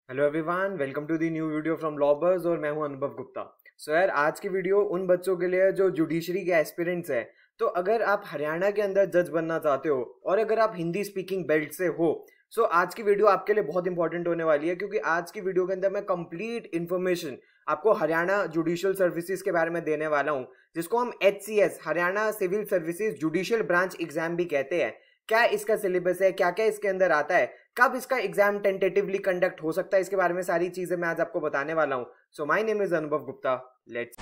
Hello everyone, welcome to the new video from लॉबर्स और मैं हूं अनुभव गुप्ता। सो यार, आज की वीडियो उन बच्चों के लिए है जो जुडिशरी के एस्पिरेंट्स है। तो अगर आप हरियाणा के अंदर जज बनना चाहते हो और अगर आप हिंदी स्पीकिंग बेल्ट से हो, सो आज की वीडियो आपके लिए बहुत इंपॉर्टेंट होने वाली है, क्योंकि आज की वीडियो के अंदर मैं कंप्लीट इन्फॉर्मेशन आपको हरियाणा जुडिशियल सर्विसेज के बारे में देने वाला हूं, जिसको हम HCS Haryana civil services judicial branch exam भी कहते हैं। क्या इसका सिलेबस है, क्या क्या इसके अंदर आता है, कब इसका एग्जाम टेंटेटिवली कंडक्ट हो सकता है, इसके बारे में सारी चीजें मैं आज आपको बताने वाला हूं। सो माय नेम इज अनुभव गुप्ता। लेट्स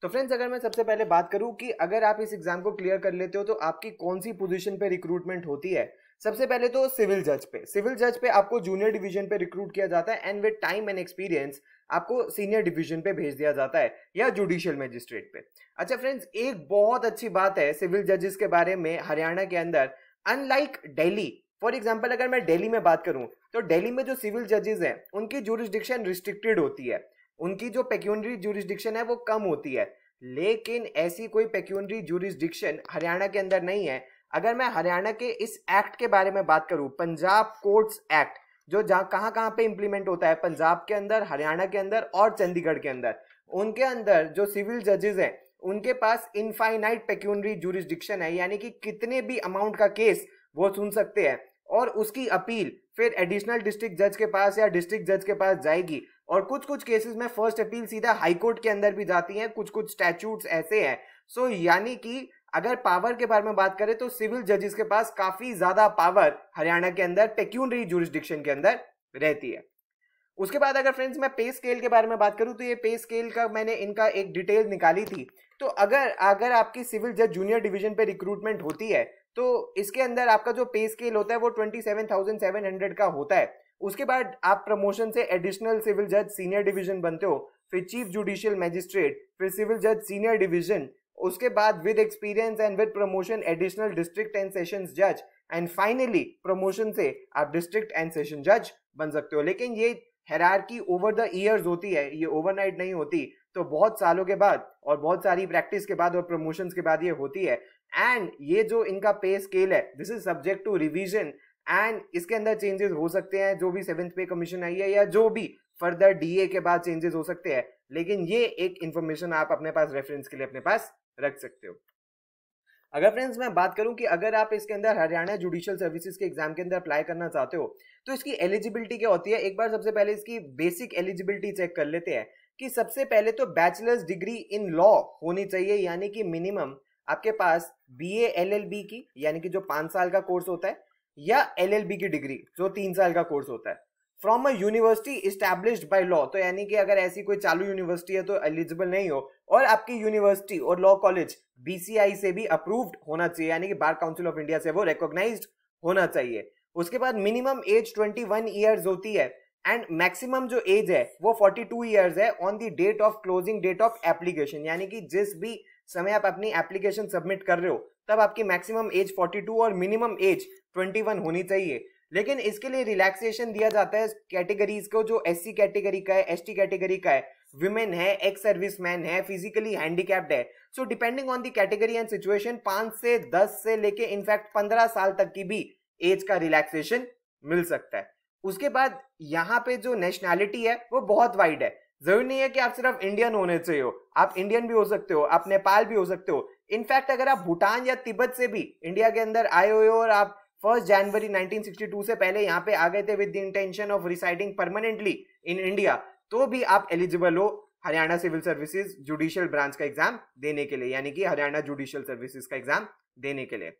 तो फ्रेंड्स, अगर मैं सबसे पहले बात करूं कि अगर आप इस एग्जाम को क्लियर कर लेते हो तो आपकी कौन सी पोजीशन पे रिक्रूटमेंट होती है। सबसे पहले तो सिविल जज पे आपको जूनियर डिवीजन पे रिक्रूट किया जाता है and with time and experience आपको सीनियर डिवीजन पे भेज दिया जाता है या जुडिशियल मजिस्ट्रेट पे। अच्छा फ्रेंड्स, एक बहुत अच्छी बात है सिविल जजेस के बारे में हरियाणा के अंदर, अनलाइक दिल्ली। फॉर एग्जाम्पल, अगर मैं दिल्ली में बात करूं तो दिल्ली में जो सिविल जजेस हैं उनकी जुरिस्डिक्शन रिस्ट्रिक्टेड होती है, उनकी जो पेक्यूनरी जुरिस्डिक्शन है वो कम होती है। लेकिन ऐसी कोई पेक्यूनरी जुरिस्डिक्शन हरियाणा के अंदर नहीं है। अगर मैं हरियाणा के इस एक्ट के बारे में बात करूं, पंजाब कोर्ट्स एक्ट, जो जहां कहां पे इंप्लीमेंट होता है, पंजाब के अंदर, हरियाणा के अंदर और चंडीगढ़ के अंदर, उनके अंदर जो सिविल जजेस हैं उनके पास इनफाइनाइट पेक्यूनरी जुरिस्डिक्शन है, यानी कि कितने भी अमाउंट का केस वो सुन सकते हैं और उसकी अपील फिर एडिशनल डिस्ट्रिक्ट जज के पास या डिस्ट्रिक्ट जज के पास जाएगी। और कुछ कुछ केसेस में फर्स्ट अपील सीधा हाई कोर्ट के अंदर भी जाती है, कुछ कुछ स्टैट्यूट्स ऐसे हैं। सो यानी कि अगर पावर के बारे में बात करें तो सिविल जजेस के पास काफी ज्यादा पावर हरियाणा के अंदर पेक्यूनरी जुरिस्डिक्शन के अंदर रहती है। उसके बाद अगर फ्रेंड्स मैं पे स्केल के बारे में बात करूं तो ये पे स्केल का मैंने इनका एक डिटेल निकाली थी। तो अगर अगर आपकी सिविल जज जूनियर डिवीजन पे रिक्रूटमेंट होती है तो इसके अंदर आपका जो पे स्केल होता है वो 27,700 का होता है। उसके बाद आप प्रमोशन से एडिशनल सिविल जज सीनियर डिवीजन बनते हो, फिर चीफ जुडिशियल मैजिस्ट्रेट, फिर सिविल जज सीनियर डिवीजन, उसके बाद with experience and with promotion additional district and sessions जज, एंड फाइनली प्रमोशन से आप डिस्ट्रिक्ट एंड सेशन जज बन सकते हो। लेकिन ये हायरार्की ओवर द ईयर्स होती है, ये ओवरनाइट नहीं होती। तो बहुत सालों के बाद और बहुत सारी प्रैक्टिस के बाद और प्रमोशंस के बाद ये होती है। एंड ये जो इनका पे स्केल है this is subject to revision and इसके अंदर चेंजेस हो सकते हैं, जो भी 7th पे कमीशन आई है या जो भी फर्दर DA के बाद चेंजेस हो सकते हैं। लेकिन ये एक इंफॉर्मेशन आप अपने पास रेफरेंस के लिए अपने पास रख सकते हो। अगर फ्रेंड्स मैं बात करूं कि अगर आप इसके अंदर हरियाणा जुडिशियल सर्विसेज के एग्जाम के अंदर अप्लाई करना चाहते हो तो इसकी एलिजिबिलिटी क्या होती है। एक बार सबसे पहले इसकी बेसिक एलिजिबिलिटी चेक कर लेते हैं कि सबसे पहले तो बैचलर्स डिग्री इन लॉ होनी चाहिए, यानी कि मिनिमम आपके पास BA LLB की, यानी कि जो 5 साल का कोर्स होता है, या LLB की डिग्री जो 3 साल का कोर्स होता है, from a university established by law. तो यानी कि अगर ऐसी कोई चालू यूनिवर्सिटी है तो एलिजिबल नहीं हो, और आपकी यूनिवर्सिटी और लॉ कॉलेज BCI से भी अप्रूव्ड होना चाहिए, यानी कि बार काउंसिल ऑफ इंडिया से वो रिकॉग्नाइज्ड होना चाहिए। उसके बाद मिनिमम एज 21 ईयर्स होती है एंड मैक्सिमम जो एज है वो 42 ईयर्स है on the date of closing date of application, यानी कि जिस भी समय आप अपनी एप्लीकेशन सबमिट कर रहे हो तब आपकी मैक्सिमम एज 42 और मिनिमम एज 21 होनी चाहिए। लेकिन इसके लिए रिलैक्सेशन दिया जाता है कैटेगरीज को, जो SC कैटेगरी का है, ST कैटेगरी का है, विमेन है, एक्स सर्विसमैन है, फिजिकली हैंडीकैप्ड है। So depending on the category and situation 5 से 10 से लेके इनफैक्ट 15 साल तक की भी एज का रिलैक्सेशन मिल सकता है। उसके बाद यहाँ पे जो नेशनैलिटी है वो बहुत वाइड है। जरूरी नहीं है कि आप सिर्फ इंडियन होने चाहिए हो, आप इंडियन भी हो सकते हो, आप नेपाल भी हो सकते हो। इनफैक्ट अगर आप भूटान या तिब्बत से भी इंडिया के अंदर आए हुए हो और आप 1 जनवरी 1962 से पहले यहाँ पे आ गए थे with the intention of residing permanently in India, तो भी आप एलिजिबल हो Haryana civil services judicial branch का एग्जाम देने के लिए, यानी कि हरियाणा जुडिशियल सर्विसेज का एग्जाम देने के लिए।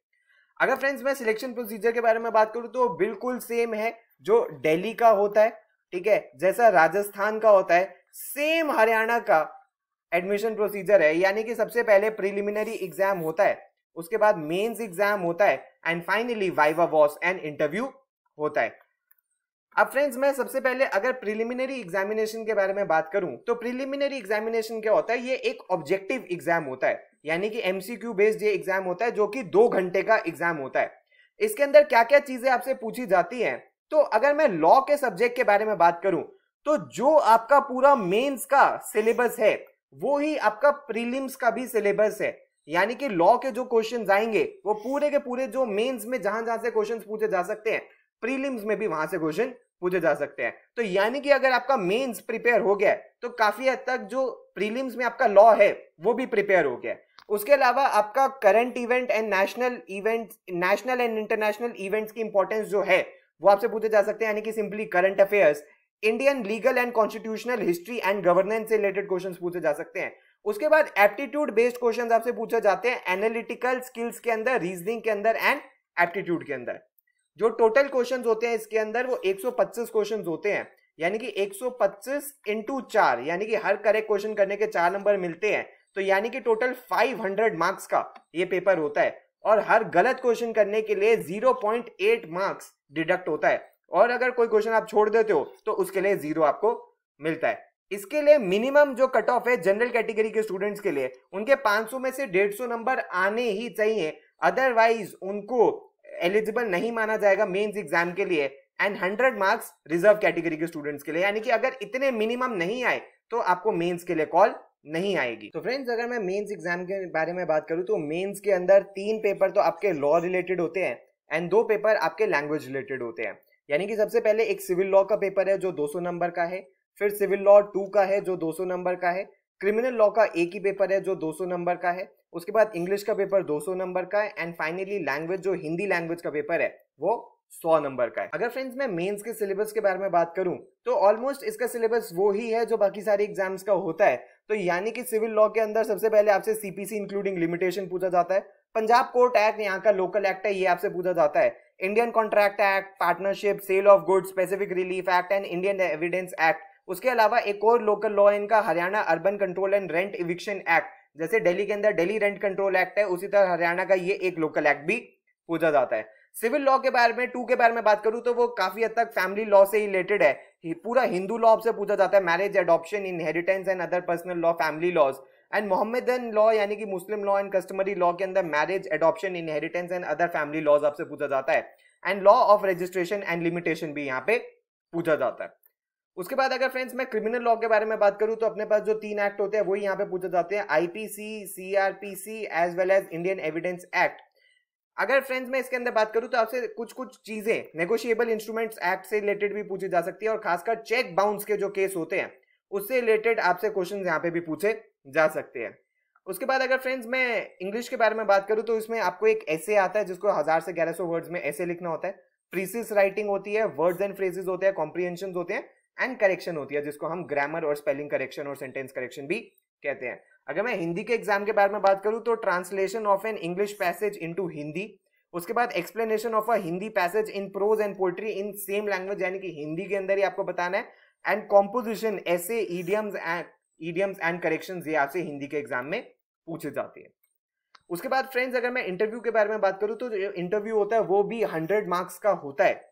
अगर फ्रेंड्स मैं सिलेक्शन प्रोसीजर के बारे में बात करूं तो बिल्कुल सेम है जो दिल्ली का होता है, ठीक है, जैसा राजस्थान का होता है सेम हरियाणा का एडमिशन प्रोसीजर है। यानी कि सबसे पहले प्रिलिमिनरी एग्जाम होता है, उसके बाद मेंस एग्जाम होता है and finally viva voce and interview होता है। अब फ्रेंड्स मैं सबसे पहले अगर प्रिलिमिनरी एग्जामिनेशन के बारे में बात करूं तो प्रिलिमिनरी एग्जामिनेशन क्या होता है, ये एक ऑब्जेक्टिव एग्जाम होता है, यानी कि MCQ बेस्ड ये एग्जाम होता है जो कि 2 घंटे का एग्जाम होता है। इसके अंदर क्या क्या चीजें आपसे पूछी जाती हैं, तो अगर मैं लॉ के सब्जेक्ट के बारे में बात करूं तो जो आपका पूरा मेंस का सिलेबस है वो ही आपका प्रीलिम्स का भी सिलेबस है। यानी कि लॉ के जो क्वेश्चंस आएंगे वो पूरे के पूरे जो मेंस में जहां जहां से क्वेश्चंस पूछे जा सकते हैं, प्रीलिम्स में भी वहां से क्वेश्चन पूछे जा सकते हैं। तो यानी कि अगर आपका मेंस प्रिपेयर हो गया है तो काफी हद तक जो प्रीलिम्स में आपका लॉ है वो भी प्रिपेयर हो गया है। उसके अलावा आपका current event and national and international events की इंपॉर्टेंस जो है वो आपसे पूछे जा सकते हैं, यानी कि simply current affairs, Indian legal and constitutional history and governance से रिलेटेड क्वेश्चंस पूछे जा सकते हैं। उसके बाद एप्टीट्यूड बेस्ड क्वेश्चंस आपसे पूछे जाते हैं एनालिटिकल स्किल्स के अंदर, रीजनिंग के अंदर एंड एप्टीट्यूड के अंदर। जो टोटल क्वेश्चंस होते हैं इसके अंदर वो 125 क्वेश्चंस होते हैं, यानी कि 125 इंटू 4, यानी कि हर करेक्ट क्वेश्चन करने के 4 नंबर मिलते हैं। तो यानी कि टोटल 500 मार्क्स का ये पेपर होता है और हर गलत क्वेश्चन करने के लिए 0.8 मार्क्स डिडक्ट होता है, और अगर कोई क्वेश्चन आप छोड़ देते हो तो उसके लिए 0 आपको मिलता है। इसके लिए मिनिमम जो कट ऑफ है जनरल कैटेगरी के स्टूडेंट्स के लिए, उनके 500 में से 150 नंबर आने ही चाहिए, अदरवाइज उनको एलिजिबल नहीं माना जाएगा मेंस एग्जाम के लिए। एंड 100 मार्क्स रिजर्व कैटेगरी के स्टूडेंट्स के लिए, यानी कि अगर इतने मिनिमम नहीं आए तो आपको मेंस के लिए कॉल नहीं आएगी। तो फ्रेंड्स, अगर मैं मेंस एग्जाम के बारे में बात करूं तो मेंस के अंदर 3 पेपर तो आपके लॉ रिलेटेड होते हैं एंड 2 पेपर आपके लैंग्वेज रिलेटेड होते हैं। यानी कि सबसे पहले एक सिविल लॉ का पेपर है जो 200 नंबर का है, फिर सिविल लॉ 2 का है जो 200 नंबर का है, क्रिमिनल लॉ का एक ही पेपर है जो 200 नंबर का है, उसके बाद इंग्लिश का पेपर 200 नंबर का है, एंड फाइनली लैंग्वेज जो हिंदी लैंग्वेज का पेपर है वो 100 नंबर का है। अगर फ्रेंड्स मैं मेंस के सिलेबस के बारे में बात करूं तो ऑलमोस्ट इसका सिलेबस वो ही है जो बाकी सारे एग्जाम्स का होता है। तो यानी कि सिविल लॉ के अंदर सबसे पहले आपसे सीपीसी इंक्लूडिंग लिमिटेशन पूछा जाता है, पंजाब कोर्ट एक्ट यहाँ का लोकल एक्ट है ये आपसे पूछा जाता है, Indian contract act, partnership, sale of goods, specific relief act and Indian evidence act. उसके अलावा एक और लोकल लॉ इनका Haryana urban control and rent eviction act, जैसे दिल्ली के अंदर दिल्ली रेंट कंट्रोल एक्ट है उसी तरह हरियाणा का ये एक लोकल एक्ट भी पूछा जाता है। सिविल लॉ के बारे में 2 के बारे में बात करूं तो वो काफी हद तक फैमिली लॉ से रिलेटेड है, पूरा हिंदू लॉ से पूछा जाता है, marriage, adoption, inheritance and other personal law, family laws. And Mohammedan law यानी कि Muslim law and customary law के अंदर marriage, adoption, inheritance and other family laws आपसे पूछा जाता है। And law of registration and limitation भी यहाँ पे पूछा जाता है। उसके बाद अगर फ्रेंड्स मैं क्रिमिनल लॉ के बारे में बात करूं तो अपने पास जो 3 एक्ट होते हैं वही यहाँ पे पूछे जाते हैं, IPC, CrPC as well as Indian evidence act. अगर फ्रेंड्स मैं इसके अंदर बात करूं तो आपसे कुछ कुछ चीजें नेगोशिएबल इंस्ट्रूमेंट्स एक्ट से रिलेटेड भी पूछी जा सकती है, और खासकर चेक बाउंस के जो केस होते हैं उससे रिलेटेड आपसे क्वेश्चन यहाँ पे भी पूछे जा सकते हैं। उसके बाद अगर फ्रेंड्स मैं इंग्लिश के बारे में बात करूं तो इसमें आपको एक ऐसे आता है जिसको 1000 से 1100 वर्ड्स में ऐसे लिखना होता है, प्रीसिस राइटिंग होती है, वर्ड्स एंड फ्रेजेस होते हैं, कॉम्प्रिहेंशन होते हैं एंड करेक्शन होती है जिसको हम ग्रामर और स्पेलिंग करेक्शन और सेंटेंस करेक्शन भी कहते हैं। अगर मैं हिंदी के एग्जाम के बारे में बात करूं तो translation of an English passage into Hindi, उसके बाद explanation of a Hindi passage in prose and poetry in same language, यानी कि हिंदी के अंदर ही आपको बताना है, एंड कॉम्पोजिशन, ऐसे ईडियम्स एंड करेक्शंस ये आपसे हिंदी के एग्जाम में पूछे जाते हैं। उसके बाद फ्रेंड्स अगर मैं इंटरव्यू के बारे में बात करूं तो जो इंटरव्यू होता है वो भी 100 मार्क्स का होता है।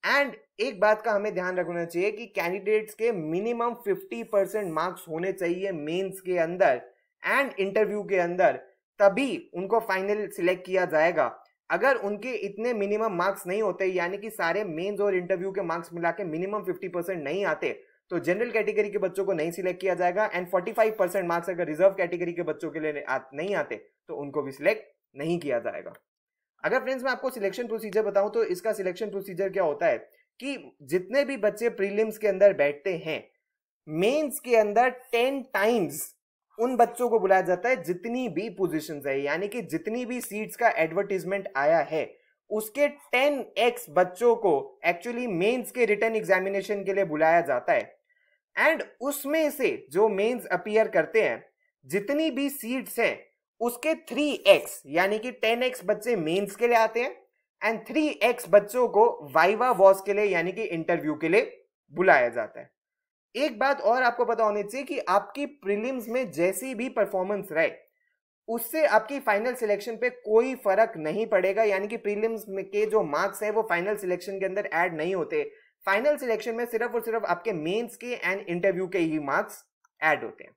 एंड एक बात का हमें ध्यान रखना चाहिए कि कैंडिडेट्स के मिनिमम 50% मार्क्स होने चाहिए मेंस के अंदर एंड इंटरव्यू के अंदर, तभी उनको फाइनल सिलेक्ट किया जाएगा। अगर उनके इतने मिनिमम मार्क्स नहीं होते, यानी कि सारे मेंस और इंटरव्यू के मार्क्स मिला के मिनिमम 50% नहीं आते, तो जनरल कैटेगरी के बच्चों को नहीं सिलेक्ट किया जाएगा। एंड 45% मार्क्स अगर रिजर्व कैटेगरी के बच्चों के लिए नहीं आते तो उनको भी सिलेक्ट नहीं किया जाएगा। अगर फ्रेंड्स मैं आपको सिलेक्शन प्रोसीजर बताऊं तो इसका सिलेक्शन प्रोसीजर क्या होता है कि जितने भी बच्चे प्रीलिम्स के अंदर बैठते हैं, मेंस के अंदर 10 टाइम्स उन बच्चों को बुलाया जाता है जितनी भी पोजीशंस है, यानी कि जितनी भी सीट्स का एडवर्टीजमेंट आया है उसके 10x बच्चों को एक्चुअली मेंस के रिटन एग्जामिनेशन के लिए बुलाया जाता है। एंड उसमें से जो मेंस अपीयर करते हैं, जितनी भी सीट्स हैं उसके 3x यानी कि 10x बच्चे मेंस के लिए आते हैं एंड 3x बच्चों को वाइवा वॉस के लिए यानी कि इंटरव्यू के लिए बुलाया जाता है। एक बात और आपको पता होनी चाहिए कि आपकी प्रीलिम्स में जैसी भी परफॉर्मेंस रहे उससे आपकी फाइनल सिलेक्शन पे कोई फर्क नहीं पड़ेगा, यानी कि प्रीलिम्स के जो मार्क्स हैं वो फाइनल सिलेक्शन के अंदर ऐड नहीं होते। फाइनल सिलेक्शन में सिर्फ और सिर्फ आपके मेंस के एंड इंटरव्यू के ही मार्क्स ऐड होते हैं।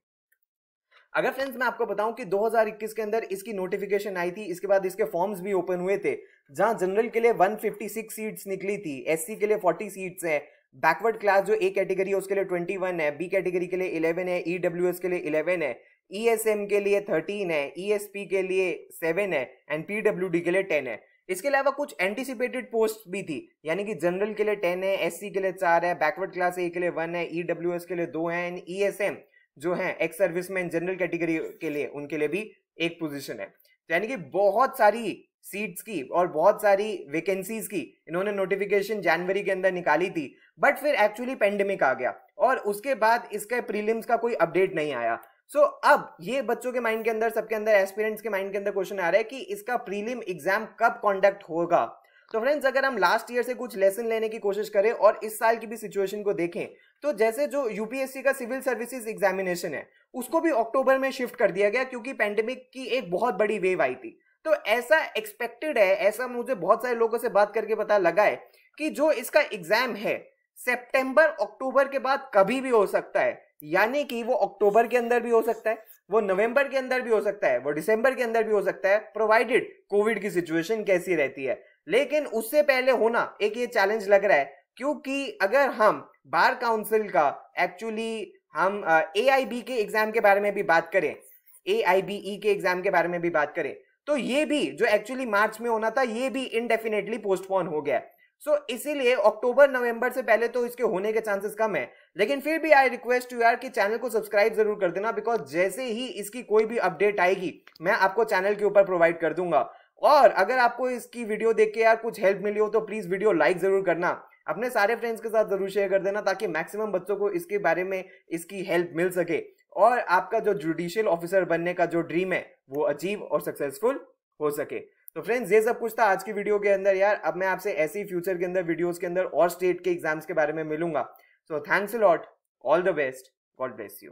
अगर फ्रेंड्स मैं आपको बताऊं कि 2021 के अंदर इसकी नोटिफिकेशन आई थी, इसके बाद इसके फॉर्म्स भी ओपन हुए थे, जहां जनरल के लिए 156 सीट्स निकली थी, एससी के लिए 40 सीट्स हैं, बैकवर्ड क्लास जो ए कैटेगरी है उसके लिए 21 है, बी कैटेगरी के लिए 11 है, ईडब्ल्यूएस के लिए 11 है, ESM के लिए 13 है, ESP के लिए 7 है एंड PWD के लिए 10 है। इसके अलावा कुछ एंटिसिपेटेड पोस्ट भी थी, यानी कि जनरल के लिए 10 है, SC के लिए 4 है, बैकवर्ड क्लास ए के लिए 1 है, EWS के लिए 2 है एंड ESM जो है एक्स सर्विसमैन जनरल कैटेगरी के लिए, उनके लिए भी एक पोजीशन है। तो यानी कि बहुत सारी सीट्स की और बहुत सारी वैकेंसीज की इन्होंने नोटिफिकेशन जनवरी के अंदर निकाली थी, बट फिर एक्चुअली पेंडेमिक आ गया और उसके बाद इसका प्रीलिम्स का कोई अपडेट नहीं आया। सो अब ये बच्चों के माइंड के अंदर, सबके अंदर, एस्पिरेंट्स के माइंड के अंदर क्वेश्चन आ रहा है कि इसका प्रीलिम एग्जाम कब कंडक्ट होगा। तो फ्रेंड्स, अगर हम लास्ट ईयर से कुछ लेसन लेने की कोशिश करें और इस साल की भी सिचुएशन को देखें, तो जैसे जो यूपीएससी का सिविल सर्विसेज एग्जामिनेशन है उसको भी अक्टूबर में शिफ्ट कर दिया गया क्योंकि पेंडेमिक की एक बहुत बड़ी वेव आई थी। तो ऐसा एक्सपेक्टेड है, ऐसा मुझे बहुत सारे लोगों से बात करके पता लगा है कि जो इसका एग्जाम है सितंबर अक्टूबर के बाद कभी भी हो सकता है। यानी कि वो अक्टूबर के अंदर भी हो सकता है, वो नवंबर के अंदर भी हो सकता है, वो दिसंबर के अंदर भी हो सकता है, प्रोवाइडेड कोविड की सिचुएशन कैसी रहती है। लेकिन उससे पहले होना एक ये चैलेंज लग रहा है, क्योंकि अगर हम बार काउंसिल का एक्चुअली हम AIB के एग्जाम के बारे में भी बात करें, AIBE के एग्जाम के बारे में भी बात करें, तो ये भी जो एक्चुअली मार्च में होना था ये भी इनडेफिनेटली पोस्टपोन हो गया। सो इसीलिए अक्टूबर नवंबर से पहले तो इसके होने के चांसेस कम है। लेकिन फिर भी आई रिक्वेस्ट यू यार कि चैनल को सब्सक्राइब जरूर कर देना, बिकॉज जैसे ही इसकी कोई भी अपडेट आएगी मैं आपको चैनल के ऊपर प्रोवाइड कर दूंगा। और अगर आपको इसकी वीडियो देख के यार कुछ हेल्प मिली हो तो प्लीज वीडियो लाइक जरूर करना, अपने सारे फ्रेंड्स के साथ जरूर शेयर कर देना ताकि मैक्सिमम बच्चों को इसके बारे में इसकी हेल्प मिल सके और आपका जो जुडिशियल ऑफिसर बनने का जो ड्रीम है वो अचीव और सक्सेसफुल हो सके। तो फ्रेंड्स, ये सब कुछ था आज की वीडियो के अंदर यार। अब मैं आपसे ऐसी फ्यूचर के अंदर वीडियोस के अंदर और स्टेट के एग्जाम्स के बारे में मिलूंगा। So thanks a lot, all the best, God bless you.